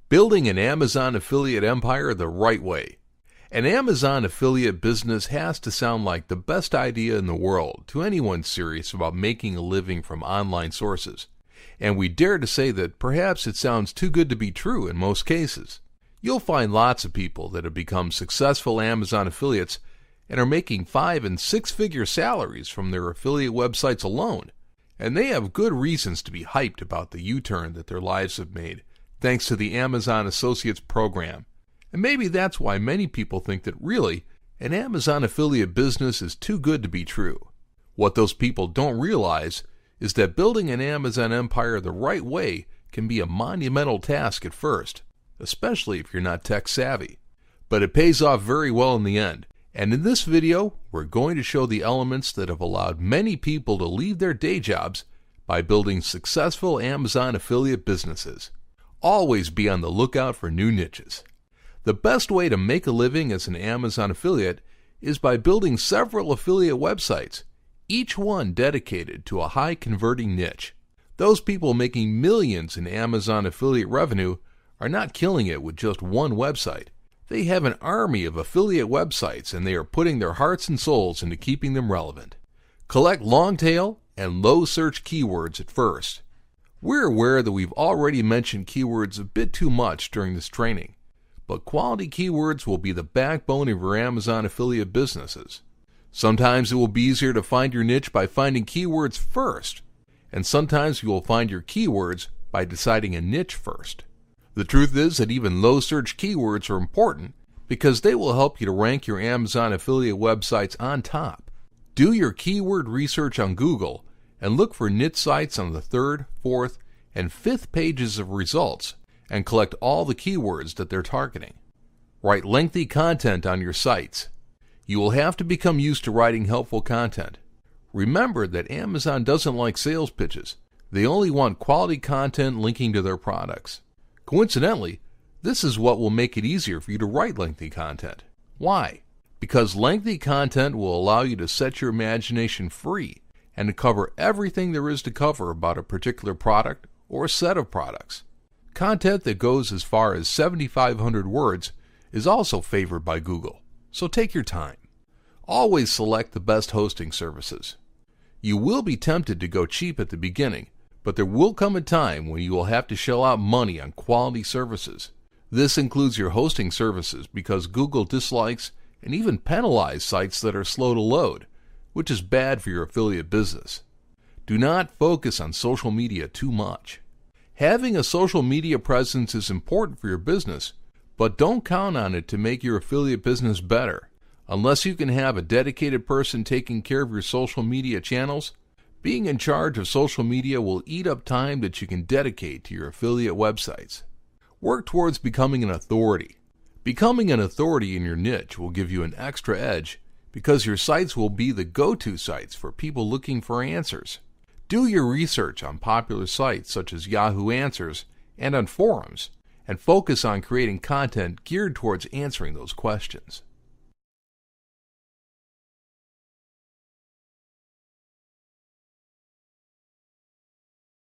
Building an Amazon affiliate empire the right way. An Amazon affiliate business has to sound like the best idea in the world to anyone serious about making a living from online sources. And we dare to say that perhaps it sounds too good to be true in most cases. You'll find lots of people that have become successful Amazon affiliates and are making 5- and 6-figure salaries from their affiliate websites alone. And they have good reasons to be hyped about the U-turn that their lives have made, thanks to the Amazon Associates program. And maybe that's why many people think that really, an Amazon affiliate business is too good to be true. What those people don't realize is that building an Amazon empire the right way can be a monumental task at first, especially if you're not tech savvy. But it pays off very well in the end. And in this video, we're going to show the elements that have allowed many people to leave their day jobs by building successful Amazon affiliate businesses. Always be on the lookout for new niches. The best way to make a living as an Amazon affiliate is by building several affiliate websites, each one dedicated to a high-converting niche. Those people making millions in Amazon affiliate revenue are not killing it with just one website. They have an army of affiliate websites, and they are putting their hearts and souls into keeping them relevant. Collect long-tail and low-search keywords at first. We're aware that we've already mentioned keywords a bit too much during this training, but quality keywords will be the backbone of your Amazon affiliate businesses. Sometimes it will be easier to find your niche by finding keywords first, and sometimes you will find your keywords by deciding a niche first. The truth is that even low-search keywords are important because they will help you to rank your Amazon affiliate websites on top. Do your keyword research on Google and look for niche sites on the 3rd, 4th, and 5th pages of results and collect all the keywords that they're targeting. Write lengthy content on your sites. You will have to become used to writing helpful content. Remember that Amazon doesn't like sales pitches. They only want quality content linking to their products. Coincidentally, this is what will make it easier for you to write lengthy content. Why? Because lengthy content will allow you to set your imagination free and to cover everything there is to cover about a particular product or set of products. Content that goes as far as 7,500 words is also favored by Google, so take your time. Always select the best hosting services. You will be tempted to go cheap at the beginning, but there will come a time when you will have to shell out money on quality services. This includes your hosting services because Google dislikes and even penalizes sites that are slow to load, which is bad for your affiliate business. Do not focus on social media too much. Having a social media presence is important for your business, but don't count on it to make your affiliate business better. Unless you can have a dedicated person taking care of your social media channels, being in charge of social media will eat up time that you can dedicate to your affiliate websites. Work towards becoming an authority. Becoming an authority in your niche will give you an extra edge because your sites will be the go-to sites for people looking for answers. Do your research on popular sites such as Yahoo Answers and on forums, and focus on creating content geared towards answering those questions.